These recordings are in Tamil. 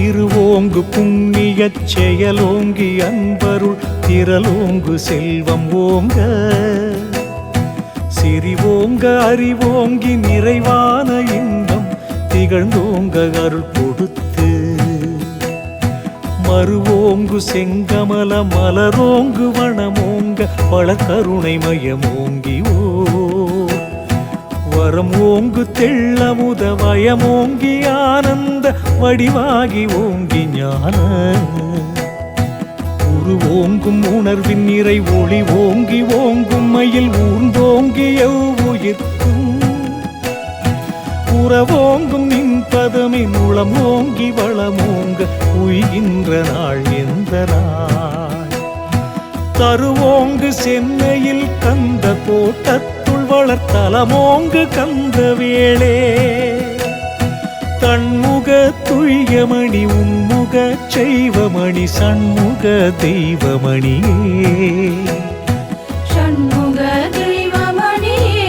திருவோங்கு புண்ணியச் செயலோங்கி அன்பருள் திரலோங்கு செல்வம் ஓங்க சிறிவோங்க அறிவோங்கி நிறைவான இன்பம் திகழ்ந்தோங்க அருள் கொடுத்து மறுவோங்கு செங்கமல மலரோங்கு வனமோங்க வளக்கருணை மயமோங்கி வரம் ஓங்கு தெள்ளமுத வயமோங்கி ஆனந்த வடிவாகி ஓங்கி ஞான உருவோங்கும் உணர்வின் நிறை ஒளி ஓங்கி ஓங்கும் மயில் ஊர்ந்தோங்கி எவ்வுயிர்க்கும் உறவோங்கும் நின் பதமின் உளம் ஓங்கி வளமோங்க உய்கின்ற நாள் எந்த நாள் தருவோங்கு சென்னையில் கந்த கோட்டத்துள் வளர்த்தலமோங்கு கந்த வேளே தன்முக துய்யமணி உன்முக செய்வமணி சண்முக தெய்வமணியே சண்முக தெய்வமணியே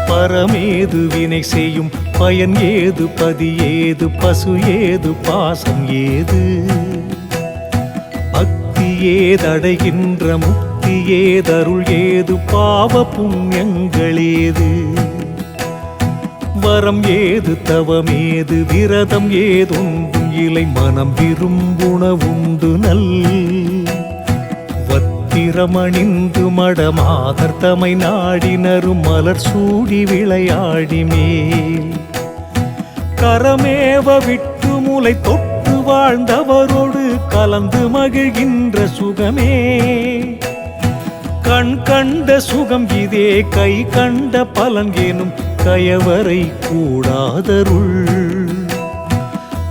பரமேது வினை செய்யும் பயன் ஏது பதி ஏது பசு ஏது பாசம் ஏது பக்தி ஏதடைகின்ற முக்தி ஏதருள் ஏது பாவ புண்ணியங்கள் ஏது வரம் ஏது தவமேது விரதம் ஏதொன்றும் இலை மனம் விரும்புணவுண்டு நல் வத்திரமணிந்து மடமாதர் தமை நாடினரும் மலர் சூடி விளையாடி மேல் கரமேவ விட்டு முலை தொட்டு வாழ்ந்தவரோடு கலந்து மகிழ்கின்ற சுகமே கண் கண்ட சுகம் இதே கை கண்ட பலன் எனும் கயவரை கூடாதருள்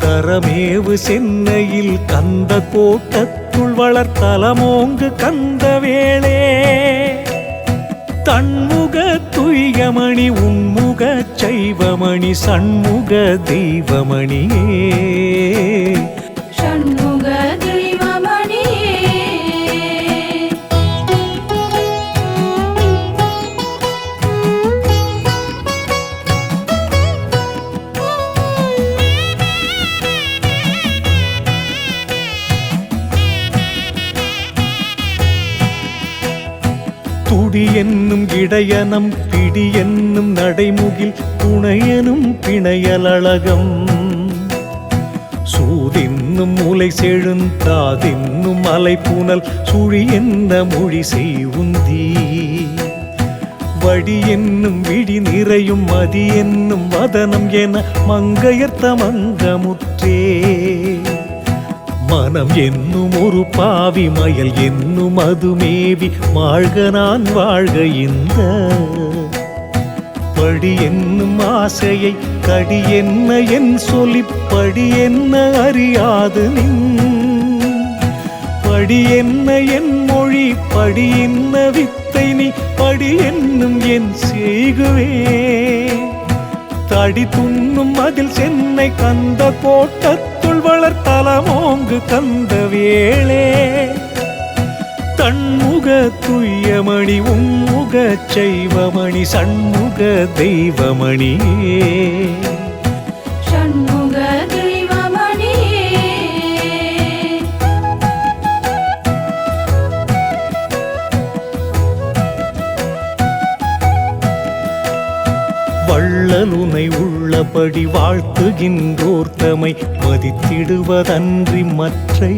தரமேவு சென்னையில் கந்த கோட்டத்துள் வளர்த்தலமோங்கு கந்த வேளே தன்முக துய்யமணி உன்முக செய்வமணி சண்முக தெய்வமணியே சண்முக தெய்வமணியே துடி என்னும் இடையனம் பிடி என்னும் நடைமுகில் துணையனும் பிணையலழகம் சூதென்னும் முலை செழுந்தாதென்னும் அலை புனல் சுழி என்ன மொழி செய்வுந்தி வடி என்னும் விழி நிறையும் மதி என்னும் வதனம் என மங்கையர்த்த மங்கமுற்றே மனம் என்னும் ஒரு பாவி மயல் என்னும் அதுமேவி வாழ்க நான் வாழ்க இந்த படி என்னும் ஆசையை கடி என்ன என் சொல்லி படி என்ன அறியாது நின் படி என்ன என் மொழி படி என்ன வித்தை நீ படி என்னும் என் செய்குவே தடி துண்ணும் அதில் சென்னை கந்த கோட்டத்துள் வளர்த்தலமோங்கு கந்த வேளே தன்முக துய்யமணி உன்முக செய்வமணி சண்முக தெய்வமணியே சண்முக தெய்வமணியே வள்ளலுனை உள்ளபடி வாழ்த்துகின்றோர் தமை மதித்திடுவதன்றி மற்றை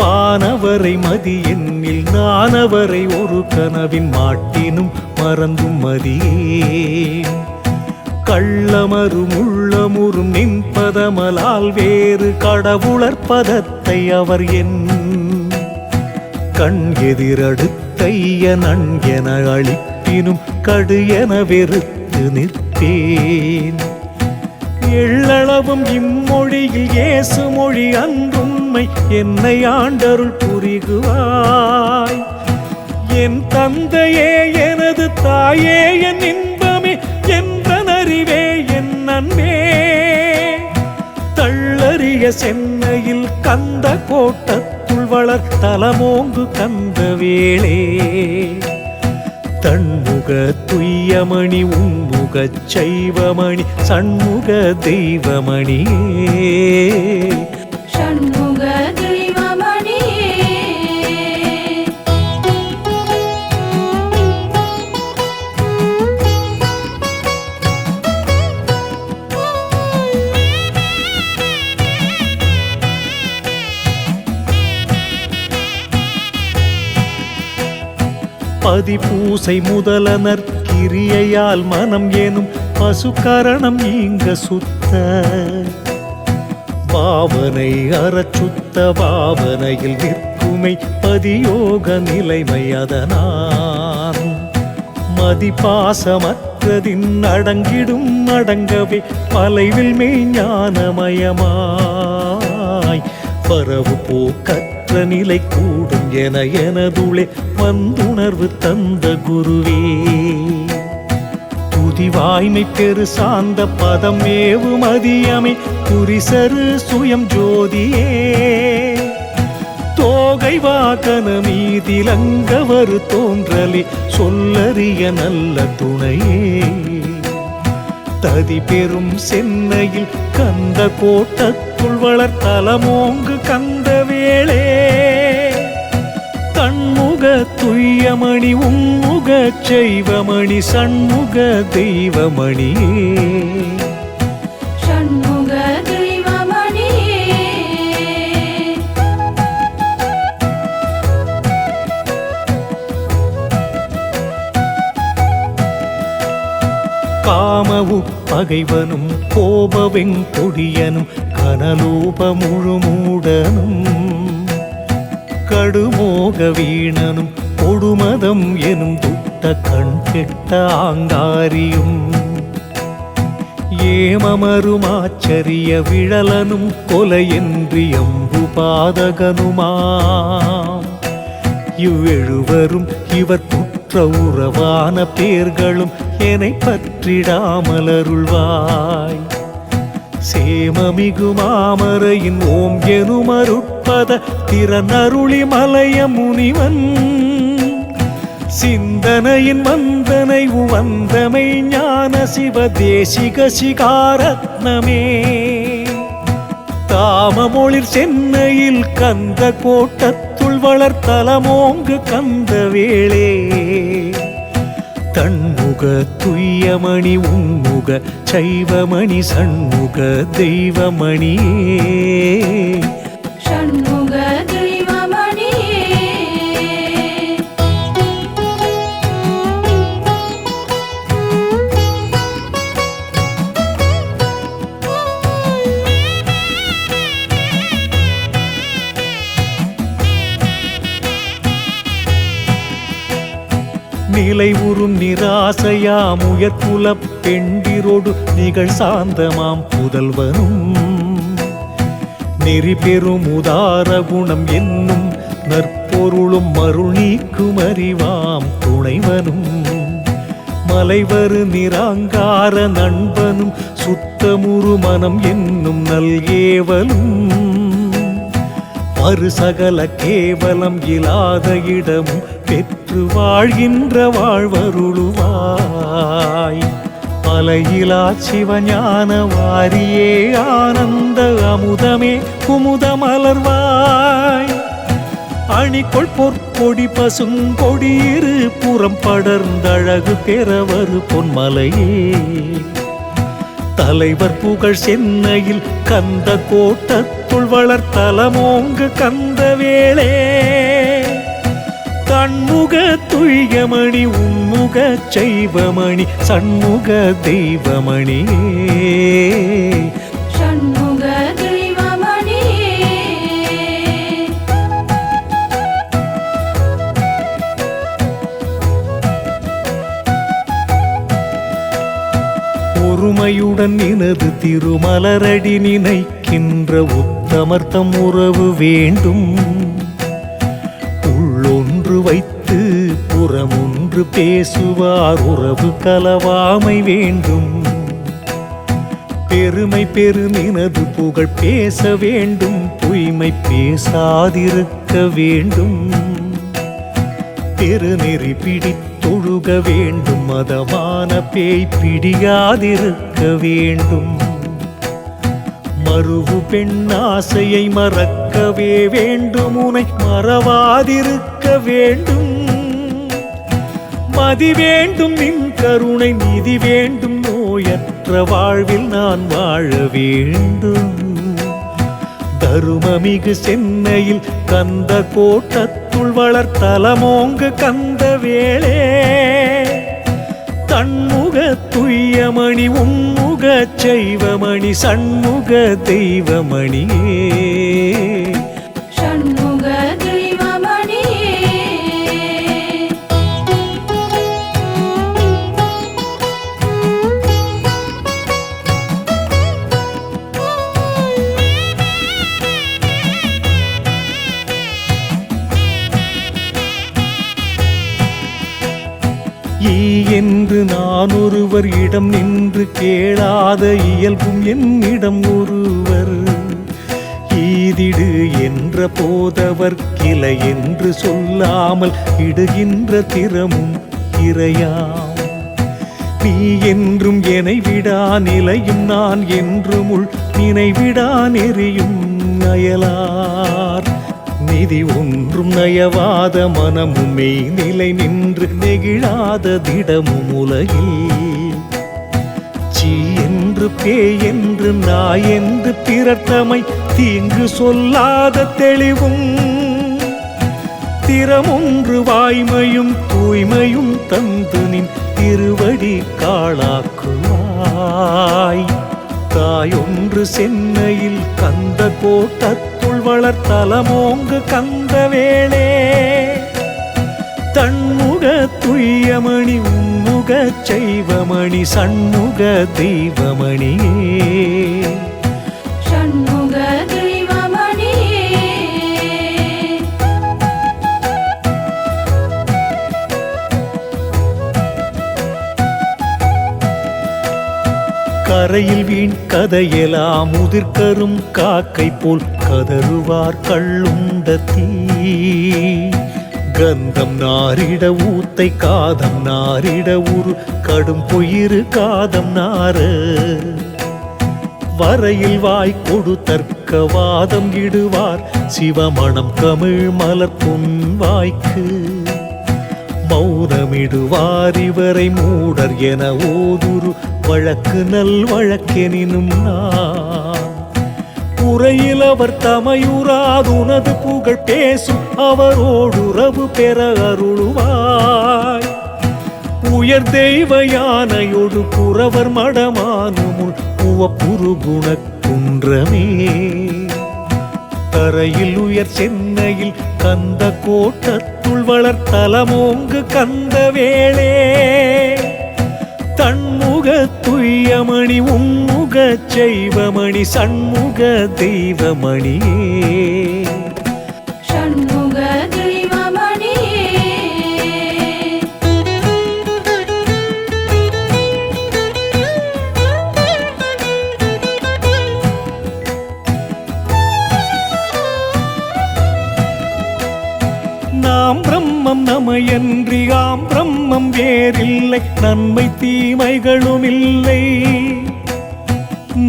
வானவரை மதி எண்ணில் நானவரை ஒரு கனவின் மாட்டினும் மறந்தும் மதியே கள்ளமரும் உள்ளமுறும் நின்பதமலால் வேறு கடவுளர் பதத்தை அவர் என் கண் எதிரடுத்தைய நன் என அளிப்பினும் கடு என வெறுத்து நிற்பேன் எள்ளளவும் இம்மொழியில் இயேசு மொழி அன்றுண்மை என்னை ஆண்டருள் புரிகுவாய் என் தந்தையே எனது தாயே என் இன்பமே என்றறிவே என் அன்பே தள்ளறிய சென்னையில் கந்த கோட்டத்துள் வளர் தலமோங்கு கந்தவேளே தன்முக துய்யமணி உன்முகச் சைவமணி சண்முக தெய்வமணியே ஷண்முக தெய்வமணியே பதிபூசை முதலனர் கிரியையால் மனம் எனும் பசுக்கரணம் இங்க சுத்த பாவனை அறச்சுத்த பாவனையில் நிற்குமை பதியோக நிலைமை அதனான் மதிபாசமற்றதின் அடங்கிடும் அடங்கவே மலைவில் மெய்ஞானமயமாய் பரவு போக்கற்ற நிலை கூடும் என எனதுளே வந்துணர்வு தந்த குருவே துதிவாய்மை பெரு சார்ந்த பதம் ஏவு மதியமே குறிசரு சுயம் ஜோதியே தோகை வாகன மீதிலங்கவரு தோன்றலே சொல்லறிய நல்ல துணையே ததி பெரும் சென்னையில் கந்த கோட்டத்துள் வளர் தலமோங்கு கந்தவேளே தன்முக துய்யமணி உன்முக சைவமணி சண்முக தெய்வமணியே ஷண்முக தெய்வமணியே காமவு பகைவனும் கோபவெங்கொடியனும் கனலூப முழுமூடனும் கடுமோக வீணனும் கொடுமதம் எனும் துட்ட கண் கெட்ட ஆங்காரியும் ஏமமருமாச்சரிய விழலனும் கொலையென்றி அம்பு பாதகனுமாம் இவ்வெழுவரும் இவர் புற்ற உறவான பேர்களும் என்னை பற்றிடாமலருள்வாய் சேமமிகு மாமரையின் ஓம் எனும் அருட்பத திறனருளி மலைய முனிவன் சிந்தனையின் வந்தனை உவந்தமை ஞான சிவ தேசிக சிகாரத்னமே தாமமொழிர் சென்னையில் கந்த கோட்டத்துள் வளர் தலமோங்கு கந்தவேளே தன்முக துய்யமணி உன்முக சைவமணி சண்முக தெய்வமணியே ஷண்முக தெய்வமணியே நிலை உறும் நிராசையாம் உயர்குலப் பெண்டிரோடு நிகழ் சாந்தமாம் புதல்வனும் நெறி பெறும் உதார குணம் என்னும் நற்பொருளும் மருள் நீக்கும் அறிவாம் துணைவனும் மலைவரு நிராங்கார நண்பனும் சுத்தமுறு மனம் என்னும் நல்கேவலும் மறு சகல கேவலம் இல்லாத இடமும் பெற்று வாழ்கின்ற வாழ்வருளுவாய் மலையிலா சிவஞான வாரியே ஆனந்த அமுதமே குமுதமலர்வாய் அணிகொள் பொற்கொடி பசுங்கொடியிரு புறம் படர்ந்தழகு பெறவரு பொன்மலையே தலைவர் புகழ் சென்னையில் கந்த கோட்டத்துள் வளர் தலமோங்கு கந்தவேளே தன்முக துய்யமணி உன்முக சைவமணி சண்முக தெய்வமணியே ஷண்முக தெய்வமணியே ஒருமையுடன் நினது திருமலரடி நினைக்கின்ற உத்தமர்த்தம் உறவு வேண்டும் உள்ளொன்று வைத்து புறமொன்று பேசுவார் உறவு கலவாமை வேண்டும் பெருமை பெரு நினது புகழ் பேச வேண்டும், பொய்மை பேசாதிருக்க வேண்டும். பெருநெறி பிடித்தொழுக வேண்டும், மதமான பேய் பிடியாதிருக்க வேண்டும். மறுவு பெண்ணாசையை மறக்கவே வேண்டும், உனை மறவாதிருக்க வேண்டும். மதி வேண்டும் நின் கருணை, நிதி வேண்டும், நோயற்ற வாழ்வில் நான் வாழ வேண்டும். தருமமிகு சென்னையில் கந்த கோட்டத்துள் வளர்த்தலமோங்கு கந்த வேளே. தன்முக துய்யமணி உன்முக செய்வமணி சண்முக தெய்வமணியே. ஷண்முக தெய்வமணியே. ஈ என்று நான் ஒருவர் இடம் நின்று கேளாத இயல்பும் என்னிடம் ஒருவர். ஈதிடு என்ற போதவர் கிளை என்று சொல்லாமல் இடுகின்ற திறமும் இறையாம். நீ என்றும் என்னை விடா நிலையும், நான் என்றும் உள் நினைவிடா நெறியும் அயலார். நிதி ஒன்றும் நயவாத மனமும் மெய் நிலை நின்று நெகிழாத திடமும் உலகில். சீ என்று பேய் என்று நாய் என்று பிறர்த்தமை தீங்கு சொல்லாத தெளிவும். திறமொன்று வாய்மையும் தூய்மையும் தந்து நின் திருவடி காளாக்குவாய். தாயொன்று சென்னையில் கந்த கோட்டத்துள் வளர்த்தலமோங்கு கந்த வேளே. தன்முக துய்யமணி உன்முக செய்வமணி சண்முக தெய்வமணியே. ஷண்முக தெய்வமணியே. கரையில் வீண் கதையெல்லாம் முதிர்கரும் காக்கை போல் கதறுவார் கள்ளுண்ட தீ. கந்தம் நாரிட ஊத்தை காதம் நாரிட உரு கடும் பொயிரு காதம் நார. வரையில் வாய் கொடு தர்க்க வாதம் இடுவார் சிவமணம் கமிழ் மலர் பொன் வாய்க்கு. மௌனமிடுவார் இவரை மூடர் என ஓதுரு வழக்கு நல் வழக்கெனினும் நான். உரையில் அவர் தமையுறாதுனது புகழ் பேசும் அவரோடுறவு பெற அருளுவாய். உயர் தெய்வ யானையோடு புறவர் மடமானுமுள் உவப்புரு குணக்குன்றமே. தரையில் உயர் சென்னையில் கந்த கோட்டத்துள் வளர்த்தலமோங்கு கந்த வேளே. தன்முக துய்யமணி உன்முக செய்வமணி சண்முக தெய்வமணியே. ஷண்முக தெய்வமணியே. நாம் பிரம்மம் நமையன்றி ஆம் பிரம்மம் வேறில்லை, நன்மை தீமைகளும் இல்லை.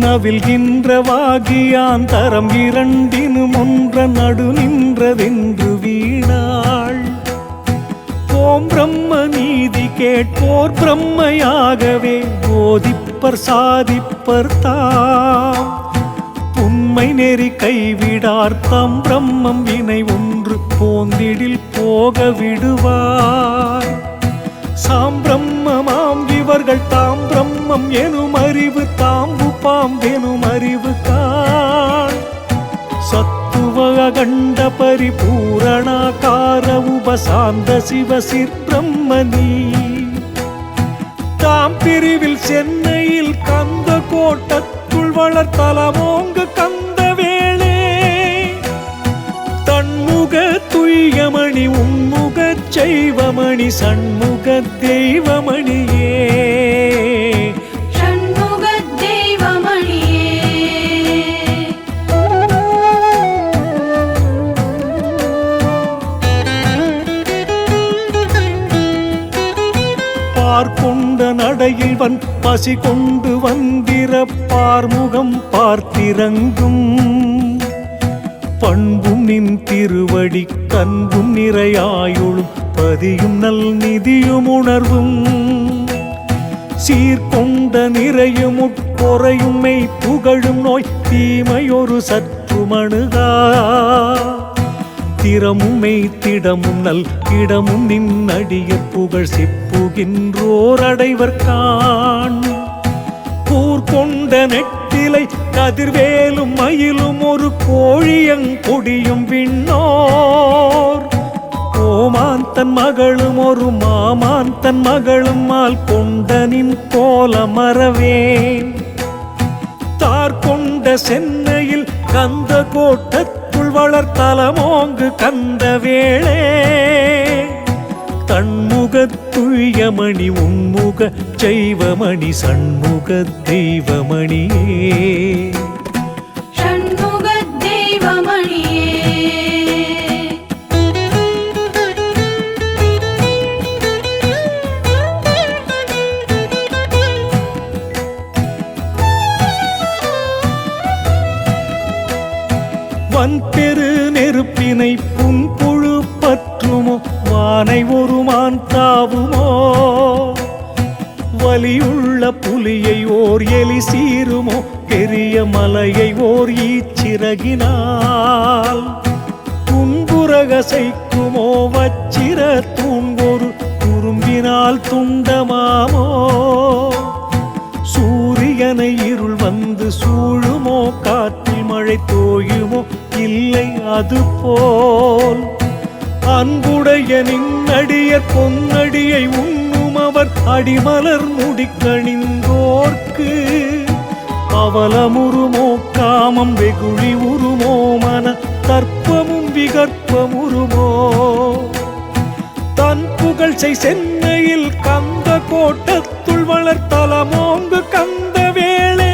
நவில்கின்ற வாகியான் தரம் இரண்டினும் ஒன்ற நடு நின்றதென்று வீணாள். ஓம் பிரம்ம நீதி கேட்போர் பிரம்மையாகவே போதிப்பர் சாதிப்பர் தாம். உண்மை நெறி கைவிடார் தம் பிரம்மம் வினை ஒன்று போந்திடில் போக விடுவார். சாம் பிரம்மமாம் இவர்கள் தாம் பிரம்மம் எனும் அறிவு தாம்பு பாம்பெனும் அறிவு காண். சத்துவ அகண்ட பரிபூரணாகார உபசாந்த சிவசிற் பிரம்மனி. தாம் பிரிவில் சென்னையில் கந்த கோட்டத்துள் வளர்த்தலமோங்கு கந்த வேளே. தன்முக துய்யமணி உன்முக செய்வமணி சண்முக தெய்வமணியே. ஷண்முக தெய்வமணியே. பார்க்கொண்ட நடையில் பசி கொண்டு வந்திர பார்முகம் பார்த்திறங்கும் பண்பும் நின் திருவடி கண்பும் நிறையாயுளும் பதியும் நல் நிதியும் உணர்வும் சீர்கொண்ட நிறையும் உட்பொறையும் மெய் புகழும் நோய் தீமையொரு சற்று மணுகா திறமும் மெய் திடமும் நல் இடமும் நின்னடிய புகழ் சிப்புகின்றோர் அடைவர் காண் கூர்கொண்ட நெட்டிலை கதிர்வேலும் மயிலும் ஒரு கோழியங்கொடியும் விண்ணோர் ஓமான் தன் மகளும் ஒரு மாமான் தன் மகளும் மால் கொண்டனின் கோல மறவேன் தார்கொண்ட சென்னையில் கந்த கோட்டத்துள் வளர்த்தலமோங்கு கந்த வேளே தன்முகத் துய்யமணி உன்முக செய்வமணி சண்முக தெய்வமணியே ஷண்முக தெய்வமணியே வன்பெரு நெருப்பினை புன்புழு பற்றுமோ வானை ஒரு மான் தாவுமோ வலியுள்ள புலியை ஓர் எலி சீருமோ பெரிய மலையை ஓர் ஈச்சிறகினால் துன்புறகசைக்குமோ வச்சிர தூண்கொரு துரும்பினால் துண்டமாமோ சூரியனை இருள் வந்து சூழுமோ காற்றில் மழை தோயுமோ இல்லை அது போல் அன்புடைய நின்னடியர் பொன்னடியை உண்ணும் அவர் அடிமலர் முடிக்கணிந்தோர்க்கு அவலமுருமோ காமம் வெகுழி உருமோ மன தர்ப்பமும் விகற்பமுருமோ தன் புகழ் சென்னையில் கந்த கோட்டத்துள் வளர்த்தலமோங்கு கந்த வேளே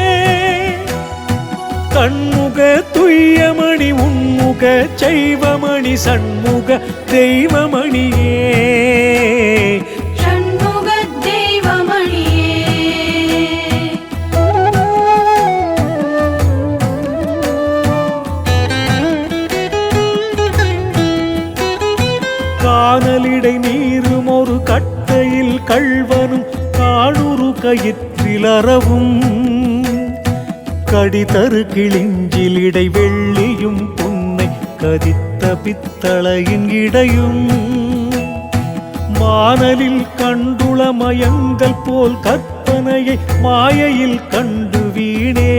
தன்முக துய்யமணி உன்முக செய்வமணி சண்முக தெய்வமணியே ஷண்முக தெய்வமணியே காணலிடை நீரும் ஒரு கட்டையில் கள்வனும் காணுரு கயிற்றிலறவும் கடிதரு கிளிஞ்சிலிடை வெள்ளியும் பொன்னை கதித்த பித்தளையின் இடையும் மானலில் கண்டுள மயங்கல் போல் கற்பனையை மாயையில் கண்டு வீணே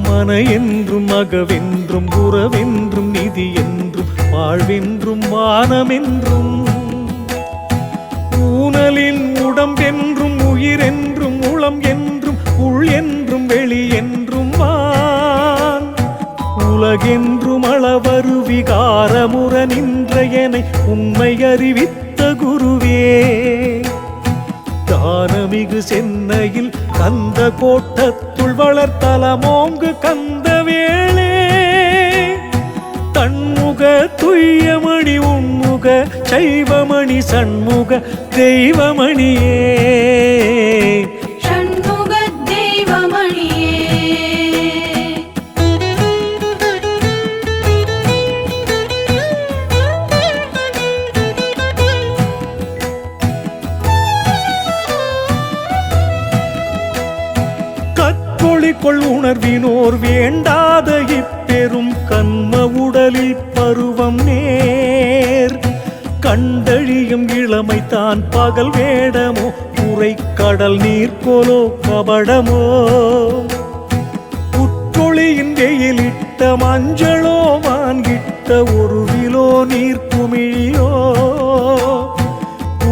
மன என்றும் மகவென்றும் உறவென்றும் நிதி என்றும் வாழ்வென்றும் வானமென்றும் ஊனலின் உடம்பென்றும் உயிரென்றும் உளம் என்றும் உள் என்றும் வெளி என்றும் வான் உலகென்றும் அளவரு விகாரமுற நின்ற எனை உண்மை அறிவித்த குருவே தானமிகு சென்னையில் கந்த கோட்டத்துள் வளர்த்தலமோங்கு கந்த வேளே தன்முக துய்யமணி உன்முக செய்வமணி சண்முக தெய்வமணியே ஷண்முக தெய்வமணியே கற்கொளிக்குள் உணர்வினோர் வேண்டாத இப்பெரும் கண்ம உடலில் பருவம் நேர் கண்டழியும் இளமை தான் பகல் வேடமோ உரை கடல் நீர்கோலோ கபடமோ உற்றொளியின் வெயிலிட்ட மஞ்சளோ வான்கிட்ட ஒரு விலோ நீர்க்குமிழியோ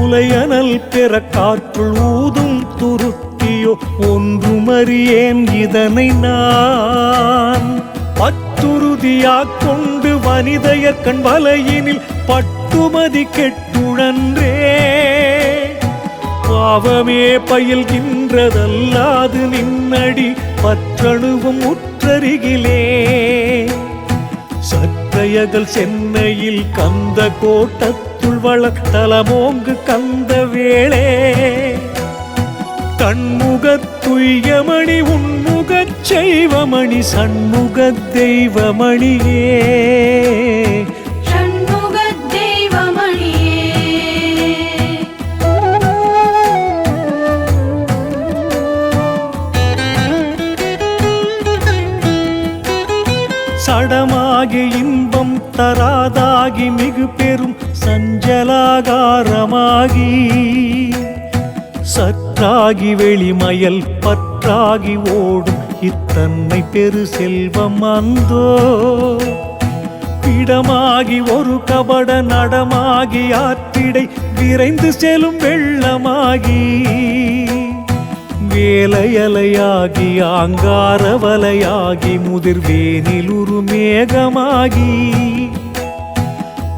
உலையனல் பெற காற்றுள் ஊதும் துருத்தியோ ஒன்றுமறியேன் இதனை நான் பத்துருதியாக் கொண்டு வனிதையற்கண் வலையினில் பட்டுமதி கெட்டுழன்றே பாவமே பயில்கின்றதல்லாது நின்னடி பற்றணுவும் உற்றருகிலே சற்ற திசையகல் சென்னையில் கந்த கோட்டத்துள் வளர்த்தலமோங்கு கந்த வேளே தன்முகத் துய்யமணி உன்முகச் செய்வமணி சண்முக தெய்வமணியே ஷண்முக தெய்வமணியே சடமாகி இன்பம் தராதாகி மிகு பெரும் சஞ்சலாகாரமாகி சற்றாகி வெளிமயல் பற்றாகி ஓடும் இத்தன்மை பெரு செல்வம் அந்தோ பிடமாகி ஒரு கபட நடமாகி ஆற்றிடை விரைந்து செல்லும் வெள்ளமாகி வேலையலையாகி ஆங்காரவலையாகி முதிர்வேனிலுரு மேகமாகி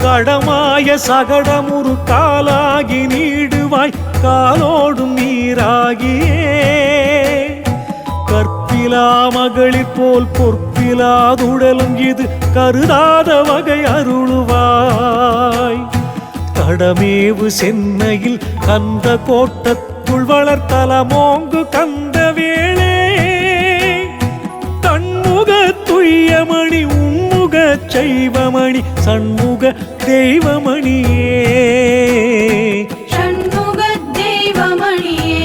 கடமாய சகடமுரு காலாகி நீடுவாய் காலோடும் நீராகியே கற்பிலா மகளிர் போல் பொற்பிலாதுடலும் இது கருதாத வகை அருளுவாய் கடமேவு சென்னையில் கந்த கோட்டத்துள் வளர்த்தலமோங்கு கந்த வேளே தன்முக துய்யமணி உன்முக செய்வமணி சண்முக தெய்வமணியே ஷண்முக தெய்வமணியே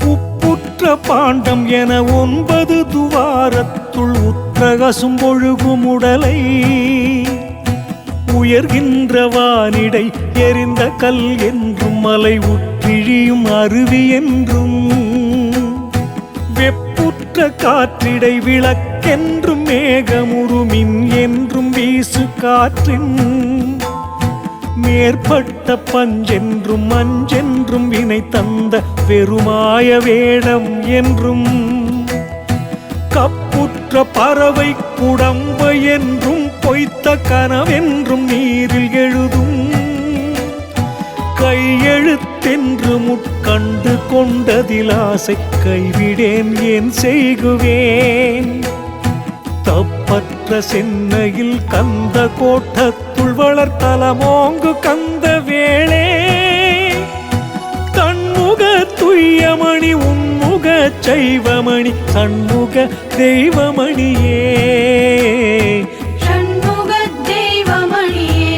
உப்புற்ற பாண்டம் என 9 துவாரத்துள் உற்றகசும் ஒழுகும் உடலை உயர்கின்ற வானிடை எரிந்த கல் என்றும் மலை உற்றிழியும் அருவி என்றும் வெப்புற்ற காற்றிடை விளக்கென்றும் மேகமுருமின் என்றும் வீசு காற்றின் மேற்பட்ட பஞ்சென்றும் மஞ்சென்றும் வினை தந்த பெருமாய வேடம் என்றும் கப்புற்ற பறவை குடம்பை என்றும் பொய்த்த கனவென்றும் நீரில் எழுதும் கையெழுத்தென்று முட்கண்டு கொண்டதிலாசை கைவிடேன் ஏன் செய்குவேன் தப்பற்ற சென்னையில் கந்த கோட்டத்துள் வளர்த்தலமோங்கு கந்த வேளே தன்முக துய்யமணி உன்முக செய்வமணி சண்முக தெய்வமணியே ஷண்முக தெய்வமணியே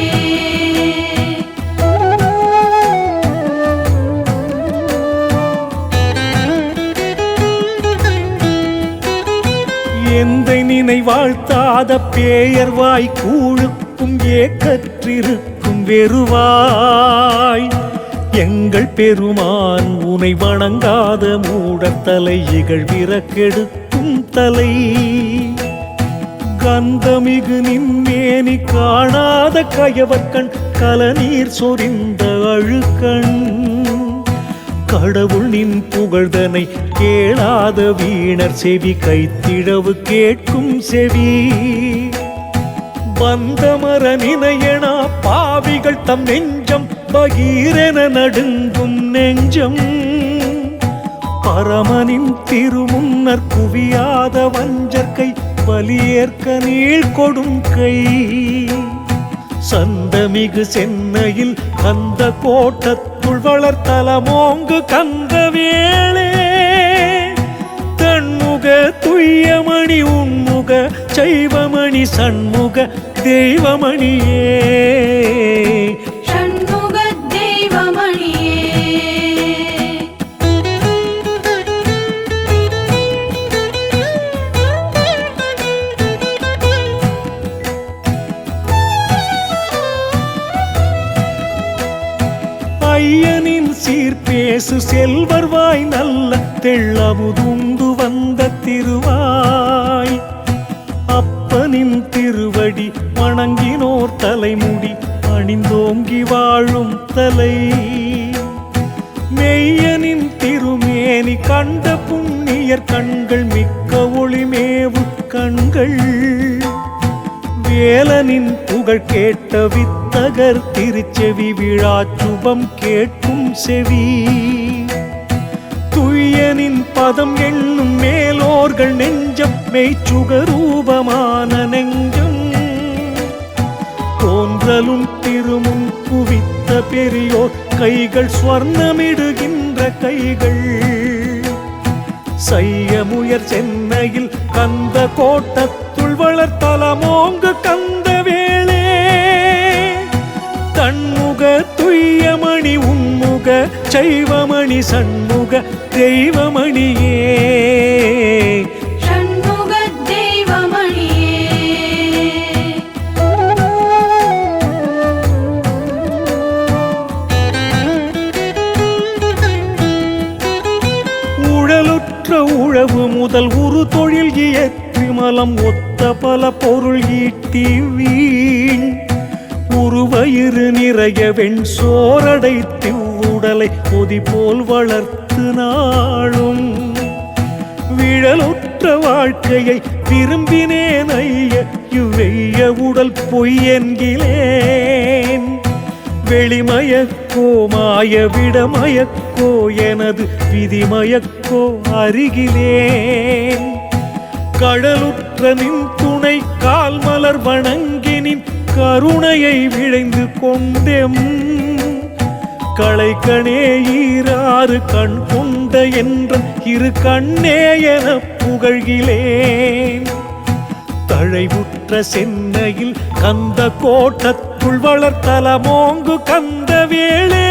எந்தை நினை வாழ்த்தாத பேயர்வாய் கூழுக்கும் ஏக்கற்றிருக்கும் வெறுவாய் எங்கள் பெருமான் உனை வணங்காத மூடத்தலை இகழ்விறக்கெடுக்கும் தலை கந்தமிகு நின்மேனி காணாத கயவர்கண் கலநீர் சொரிந்த அழுக்கண் கடவுள் நின் புகழ்தனை கேளாத வீணர் செவி கைத்திழவு கேட்கும் செவி பந்தமர நினையனா பாவிகள் தம் நெஞ்சம் பகீரென நடுங்கும் நெஞ்சம் பரமனின் திருமுன்னர் குவியாத வஞ்சற்கை பலியேற்க நீள் கொடும் கை சந்தமிகு சென்னையில் கந்த கோட்டத்துள் வளர்த்தலமோங்கு கந்த வேளே தன்முக துய்யமணி உன்முக செய்வமணி சண்முக தெய்வமணியே ஷண்முக தெய்வமணியே ஐயனின் சீர்பேசு செல்வர் வாய் நல்ல தெள்ளமுதுண்டு வந்த திருவாய் அப்பனின் திருவடி வணங்கினோர் தலைமுடி அணிந்தோங்கி வாழும் தலை மெய்யனின் திருமேனி கண்ட புண்ணியர் கண்கள் மிக்க ஒளிமேவு கண்கள் வேலனின் புகழ் கேட்ட வித்த வித்தகர் திருச்செவி விழாச்சுபம் கேட்கும் செவி துய்யனின் பதம் எண்ணும் மேலோர்கள் நெஞ்சம் மெய்ச்சுகரூபமான நெஞ்சம் தோன்றலும் திருமுன் குவித்த பெரியோர் கைகள் ஸ்வர்ணமிடுகின்ற கைகள் செய்யமுயர் சென்னையில் கந்த கோட்டத்துள் வளர்த்தலமோங்கு கந்த வேளே தன்முக துய்யமணி உன்முக சைவமணி சண்முக தெய்வமணியே ஷண்முக தெய்வமணியே உழலுற்ற உழவு முதல் உரு தொழில் இயற்றி மலம் ஒத்த பல பொருள் ஈட்டி வீண் உருவயிறு நிறைய வெண் சோரடைத்து உடலை பொதி போல் வளர்த்து நாளும் விழலுற்ற வாழ்க்கையை விரும்பினேன் ஐய இவ்வைய உடல் பொய் என்கிலேன் வெளிமயக்கோ மாய விடமயக்கோ எனது விதிமயக்கோ அருகிலேன் கடலுற்ற நின் துணை கால் மலர் வணங்கினின் கருணையை விழைந்து கொண்டெம் களைக்கணே ஈராறு கண் கொண்ட என்ற இரு கண்ணே என புகழ்கிலேன் தழைவுற்ற சென்னையில் கந்த கோட்டத்துள் வளர்த்தலமோங்கு கந்த வேளே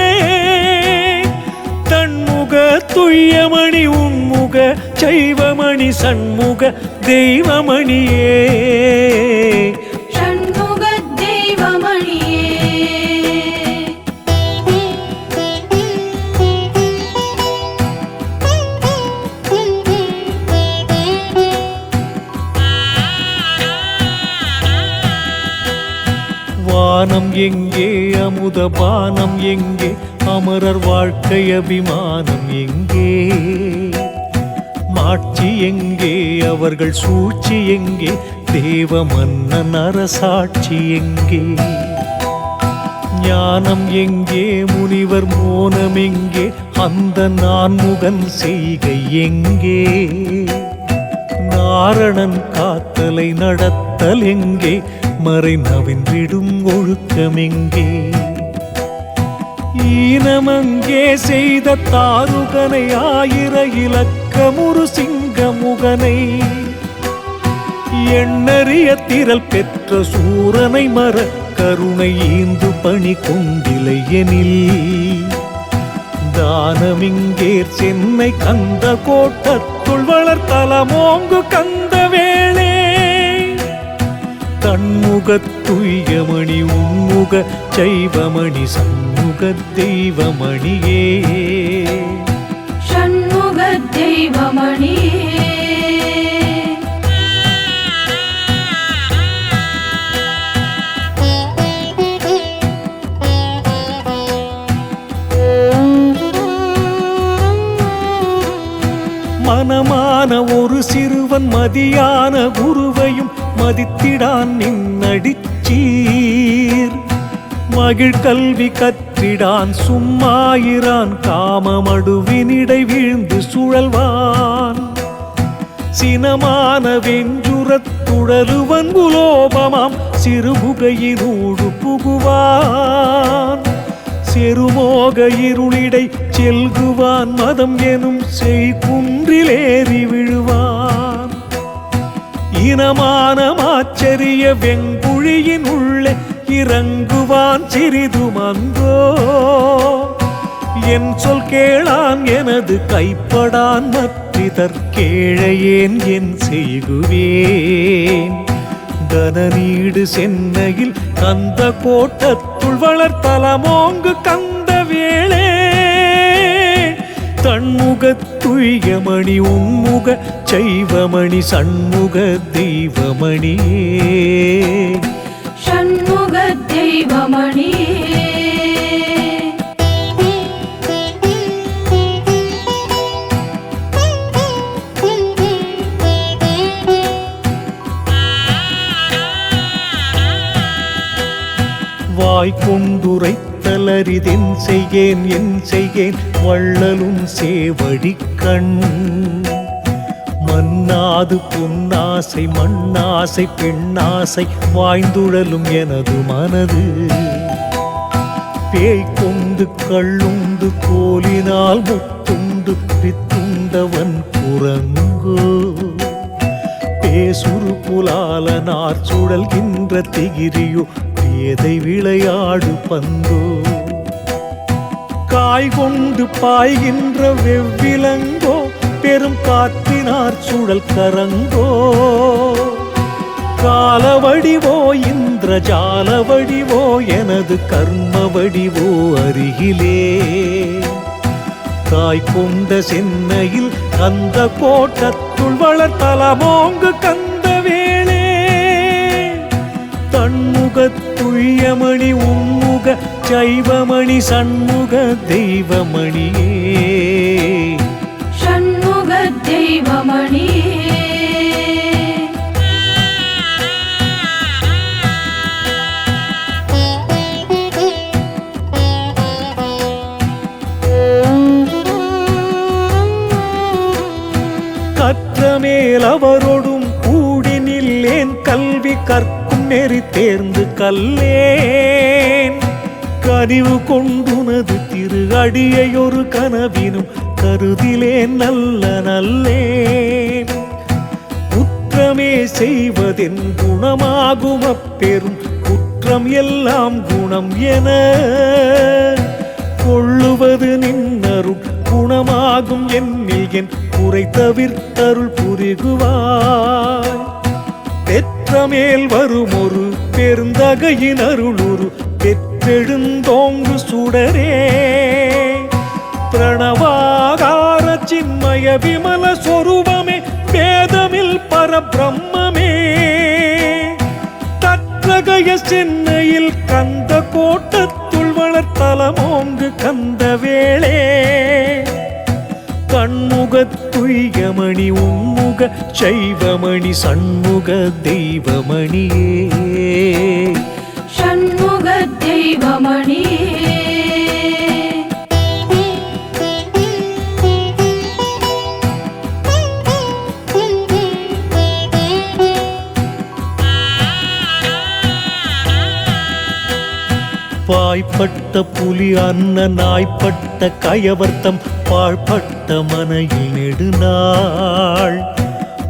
தன்முக துய்யமணி உன்முக சைவமணி சண்முக தெய்வமணியே ஷண்முக தெய்வமணியே வானம் எங்கே அமுத பானம் எங்கே அமரர் வாழ்க்கை அபிமானம் எங்கே மாட்சி எங்கே அவர்கள் சூழ்ச்சி எங்கே தேவ மன்னன் அரசாட்சி எங்கே ஞானம் எங்கே முனிவர் மோனம் எங்கே அந்த நான்முகன் செய்கை எங்கே நாரணன் காத்தலை நடத்தல் எங்கே மறை நவின்றிடும் ஒழுக்கமெங்கே ஈனமங்கே செய்த தாருகனை ஆயிர இலக்கமுறு சிங்கமுகனை எண்ணறிய திரள் பெற்ற சூரனை மர கருணை ஈந்து பணி கொண்டிலை எனில் தானமிங்கேர் சென்னை கந்த கோட்டத்துள் வளர்த்தலமோங்கு கந்த வேளே தன்முகத் துய்யமணி உன்முக சைவமணி சண்முக தெய்வமணியே ஷண்முக தெய்வமணியே மனமான ஒரு சிறுவன் மதியான குருவையும் மதித்திடான் நின்னடிச்சீர் மகிழ் கல்வி கற்றிடான் சும்மாயிரான் காமமடுவினிடை வீழ்ந்து சுழல்வான் சினமான வெஞ்சுரத்துடலுவன் குலோபமாம் சிறுபுகையினூடு புகுவான் செருமோக இருளிடை செல்குவான் மதம் எனும் செய்குன்றிலேறி விழுவான் இனமான மாச்சரிய வெங்குழியின் உள்ளே இறங்குவான் சிறிதுமங்கோ என் சொல் கேளான் எனது கைப்படான் மற்றிதற்கேழையேன் என் செய்குவேன் தனநீடு சென்னையில் கந்த கோட்டத்துள் வளர்த்தலமோங்கு கந்த வேளே தன்முகத் துய்யமணி உன்முக சைவமணி சண்முக தெய்வமணியே ஷண்முக தெய்வமணியே வாய் கொண்டுரைத்தலரிதென் செய்கேன் என் செய்கேன் வள்ளலும் சேவடி கண் மன்னாது பொன்னாசை மண்ணாசை பெண்ணாசை வாய்ந்துழலும் எனது மனது பேய் கொண்டு கள்ளுண்டு கோலினால் முத்துண்டு பித்துண்டவன் குரங்கோ பேசுரு புலாலனார் சுழல்கின்ற திகிரியோ பேதை விளையாடு பந்தோ காய் கொண்டு பாய்கின்ற வெவ்விலங்கோ பெரும் காற்றினார் சுழல் கரங்கோ காலவடிவோ இந்திரஜாலவடிவோ எனது கர்மவடிவோ அருகிலே காய் கொண்ட சென்னையில் கந்த கோட்டத்துள் வளர்த்தலமோங்கு கந்த வேளே தன்முகத்துய்யமணி உன்முக சைவமணி சண்முக தெய்வமணியே ஷண்முக தெய்வமணியே கற்றமேல் அவரோடும் கூடி நில்லேன் கல்வி கற்கும் நெறி தேர்ந்து கல்லேன் கனிவு கொண்டுனது திரு அடியையொரு கனவினும் கருதிலேன் நல்ல நல்லேன் குற்றமே செய்வதென் குணமாகும் அப்பெரும் குற்றம் எல்லாம் குணம் என கொள்ளுவது நின்னருள் குணமாகும் என்னில் என் குறை தவிர்த்தருள் புரிகுவாய் பெற்றமேல் வரும் ஒரு பெருந்தகையின் அருளுரு பெற்றெழுந்தோங்கு சுடரே பிரணவாகார சின்மய விமல சொரூபமே வேதமில் பரபிரம்மே தற்றகைய சென்னையில் கந்த கோட்டத்துள் வளர்த்தலமோங்கு கந்த வேளே கண்முகத்துய்யமணி உன்முக சைவமணி சண்முக தெய்வமணியே ஷண்முக தெய்வமணியே பாய்ப்பட்ட புலி அன்ன நாய்ப்பட்ட கயவர்த்தம் பாழ்பட்ட மனையில் நெடுநாள்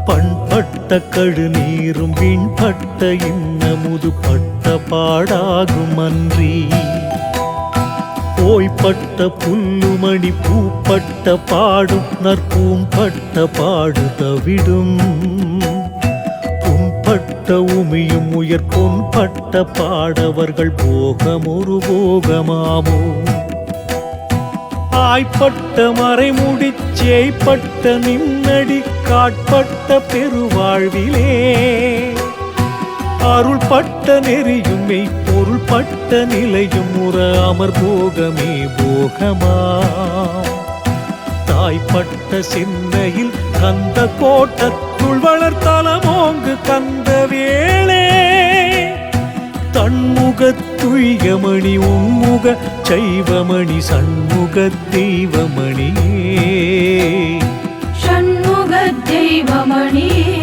பண்பட்ட கழு நீரும் வீண்பட்ட இன்னமுது பட்ட பாடாகும் அன்றி போய்ப்பட்ட புல்லுமணி பூப்பட்ட பாடும் நற்பூம்பட்ட பாடு தவிடும் புண்பட்ட உமியும் உயர் பொன்பட்ட பாடவர்கள் போகமொரு போகமாமோ ஆய்ப்பட்ட மறைமுடிச் சேய்ப்பட்ட நின்னடி காட்பட்ட பெருவாழ்விலே அருள்பட்ட நெறியும் மெய் பொருள்பட்ட நிலையும் உற அமர் போகமே போகமா தாய்ப்பட்ட சென்னையில் கந்த கோட்டத்துள் வளர்த்தலமோங்கு கந்த வேளே தன்முகத்துய்யமணி உன்முக சைவமணி சண்முக தெய்வமணியே ஷண்முக தெய்வமணியே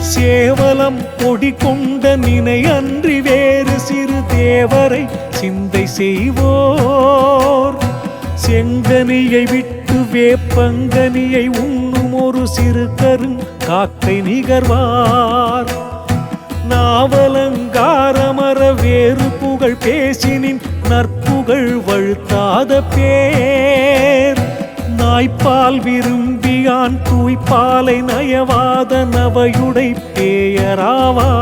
சேவலம் கொடி கொண்ட நினை அன்றி வேறு சிறு தேவரை சிந்தை செய்வோர் செங்கனியை விட்டு வேப்பங்கனியை உண்ணும் ஒரு சிறு கருங் காக்கை நிகர்வார் நாவலங்காரமர வேறு புகழ் பேசினின் நற்புகழ் வழுத்தாத பேர் நாய்ப்பால் விரும்பியான் தூய்ப்பாலை நயவாத நவையுடை பேயராவார்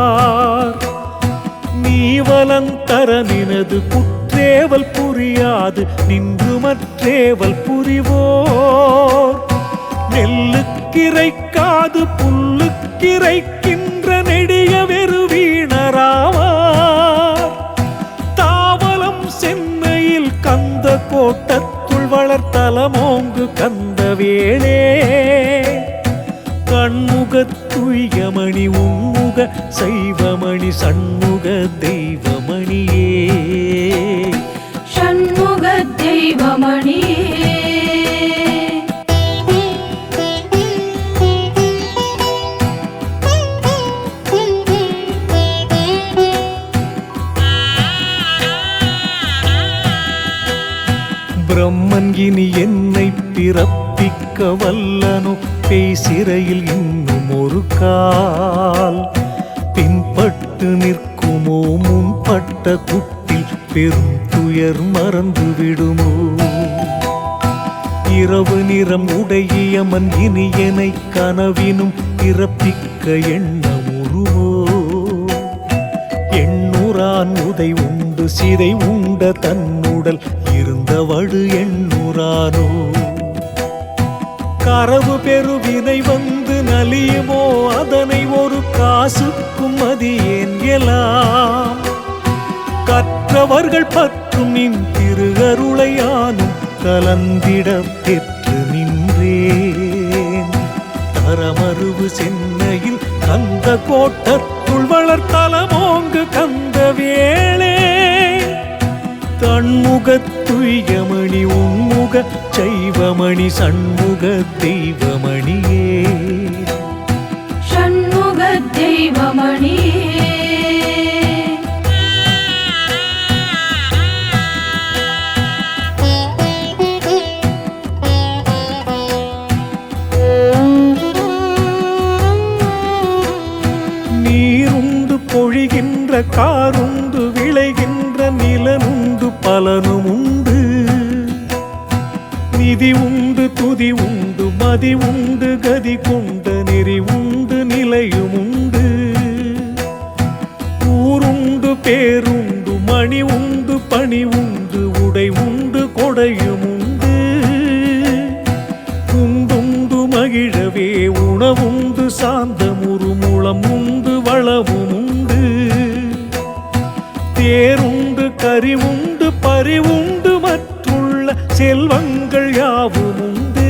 நீவலந்தர நினது குற்றேவல் புரியாது நின்று மற்றேவல் புரிவோர் நெல்லுக்கிரைக்காது புல்லுக்கிரைக்கின்ற நெடிய வெறு வீணராவார் தாவலம் சென்னையில் கந்த கோட்டத்துள் வளர்த்தலமோங்கு கந்தவேளே கண்முகத் துய்யமணி உன்முக சைவமணி சண்முக தெய்வமணியே ஷண்முக தெய்வமணியே பிரம்மன் இனி என்னை பிறப்பிக்க வல்லனோ பேசிறையில் இன்னும் ஒரு கால் பின்பட்டு நிற்குமோ முன்பட்ட குட்டில் பெரும் துயர் மறந்து விடுமோ இரவு நிறம் உடையமன் இனி என்னை கனவினும் பிறப்பிக்க எண்ணமுருவோ எண்ணுறான் உதை உண்டு சிதை உண்ட தன்னுடல் இருந்தவடு எண்ணுறானோ கரவு பெருவினை வந்து நலியுமோ அதனை ஒரு காசுக்கும் மதியேன் எலாம் கற்றவர்கள் பற்றும் நின் திருகருளையானும் கலந்திட பெற்று நின்றேன் தரமருவு சென்னையில் கந்த கோட்டத்துள் வளர்த்தலமோங்கு கந்த வேளே தன்முகத் துய்யமணி உன்முக சைவமணி சண்முக தெய்வமணியே ஷண்முக தெய்வமணியே நீருண்டு பொழிகின்ற காருண்டு விளைகின்ற நிலனுண்டு பலனும் உண்டு நிதி உண்டு துதி உண்டு மதி உண்டு கதி கொண்ட நெறி உண்டு நிலையும் உண்டு ஊருண்டு பேருண்டு மணி உண்டு பணி உண்டு உடை உண்டு கொடையும் உண்டு உண்டுண்டு மகிழவே உணவுண்டு சாந்தமுறு முளம் உண்டு வளவும் உண்டு தேருண்டு கரிவுண்டு பரிவுண்டு மற்றுள்ள செல்வங்கள் யாவும் உண்டு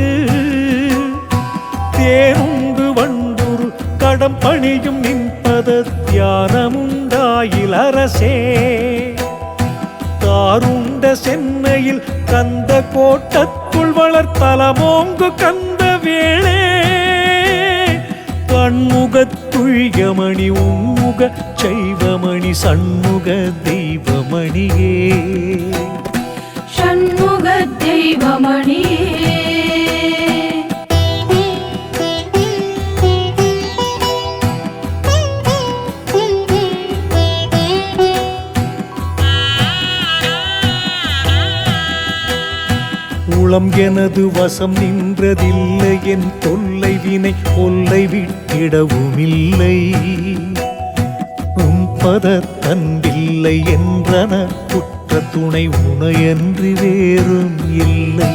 தேருண்டு வண்டுரு கடம் பணியும் நின்பத தியானமுண்டாயில் அரசே தாருண்ட சென்னையில் கந்த கோட்டத்துள் வளர்த்தலமோங்கு கந்த வேளே கண்முகத் துய்யமணி உன்முக சைவமணி சண்முக தெய்வமணியே ஷண்முக தெய்வமணியே உளம் எனது வசம் நின்றதில்லை என் தொல்லை வினை கொல்லை விட்டிடவுமில்லை உன் பத தன்பில்லை என்றன குற்ற துணை உணையன்றி வேறும் இல்லை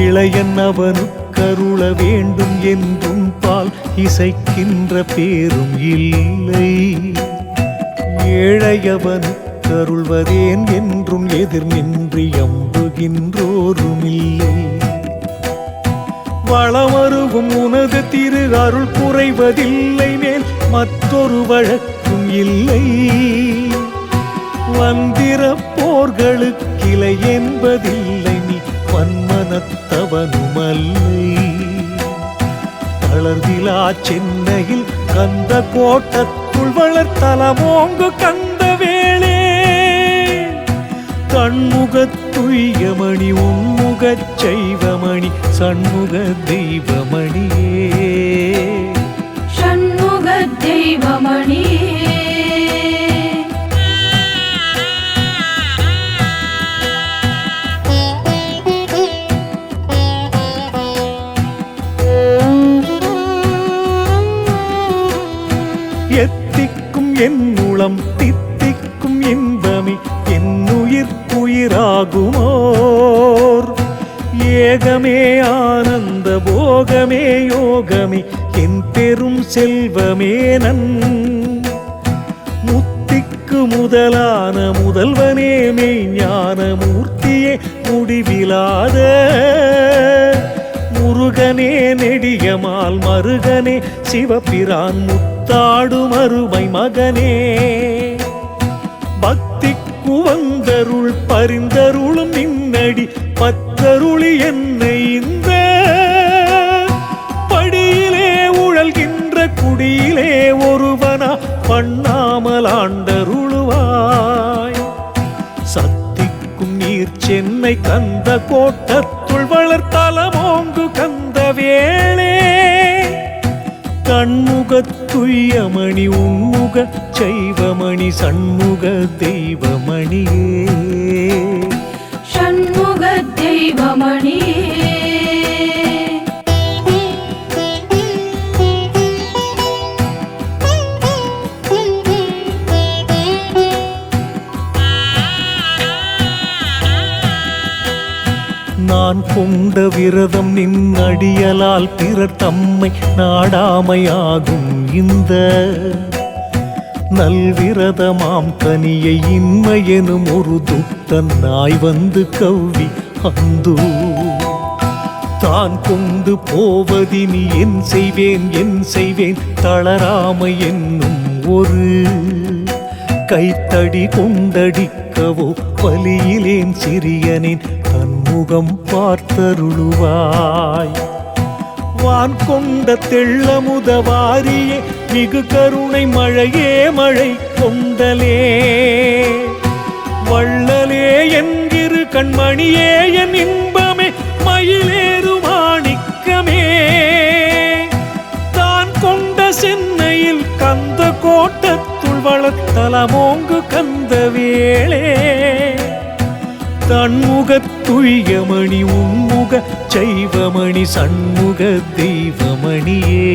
இளையன் அவனுக்கருள வேண்டும் என்றும் பால் இசைக்கின்ற பேரும் இல்லை ஏழையவனுக்கு அருள்வதேன் என்றும் எதிர் நின்று எம்புகின்றோருமில்லை வளமருவும் உனது திரு அருள் குறைவதில்லை மேல் மற்றொரு வழக்கும் இல்லை வந்திர போர்களுக்கிளை என்பதில்லை நீ வன்மனத்தவனுமல்லை தளர்விலா சென்னையில் கந்த கோட்டத்துள் வளர்த்தலமோங்கு கந்த வேளே தன்முகத் துய்யமணி உன்முகச் சைவமணி சண்முக தெய்வமணியே ஷண்முக தெய்வமணியே எத்திக்கும் என் உளம் தித்திக்கும் இன்பமே என்னுயிர்க்குயிராகுமோர் ஏகமே ஆனந்த போகமே யோகமே என் பெரும் செல்வமே நன் முத்திக்கு முதலான முதல்வனே மெய்ஞான மூர்த்தியே முடிவிலாத முருகனே நெடியமால் மருகனே சிவபிரான் முத்தாடும் அருமை மகனே பக்திக்கு வந்தருள் பரிந்தருளும் நின்னடி பத்தருளி என்னை இந்த படியிலே உழல்கின்ற குடியிலே ஒருவனா பண்ணாமல் ஆண்டருளுவாய் சத்திக்கும் நீர் சென்னை கந்த கோட்டத்துள் வளர்த்தலமோங்கு கந்த வேளே கண்முகத்துய்யமணி உன்முக சைவமணி சண்முக தெய்வமணியே ஷண்முக தெய்வமணியே நான் கொண்ட விரதம் நின் அடியலால் பிறர் தம்மை நாடாமையாகும் இந்த நல்விரதமாம் கனியை இன்மையெனும் ஒரு துத்தன் நாய் வந்து கவ்வி அந்தோ தான் கொண்டு போவதினி என் செய்வேன் தளராமை என்னும் ஒரு கைத்தடி கொண்டடிக்கவோ பலியிலேன் சிறியனேன் தன்முகம் பார்த்தருளுவாய் வான் கொண்ட தெள்ளமுத வாரியே மிகு கருணை மழையே மழை கொண்டலே வள்ளலே என்கிறு கண்மணியே என் இன்பமே மயிலேறு மாணிக்கமே தான் கொண்ட சென்னையில் கந்த கோட்டத்துள் வளர்த்தலமோங்கு கந்த வேளே தன்முகத்துய்யமணி உன்முக சைவமணி சண்முக தெய்வமணியே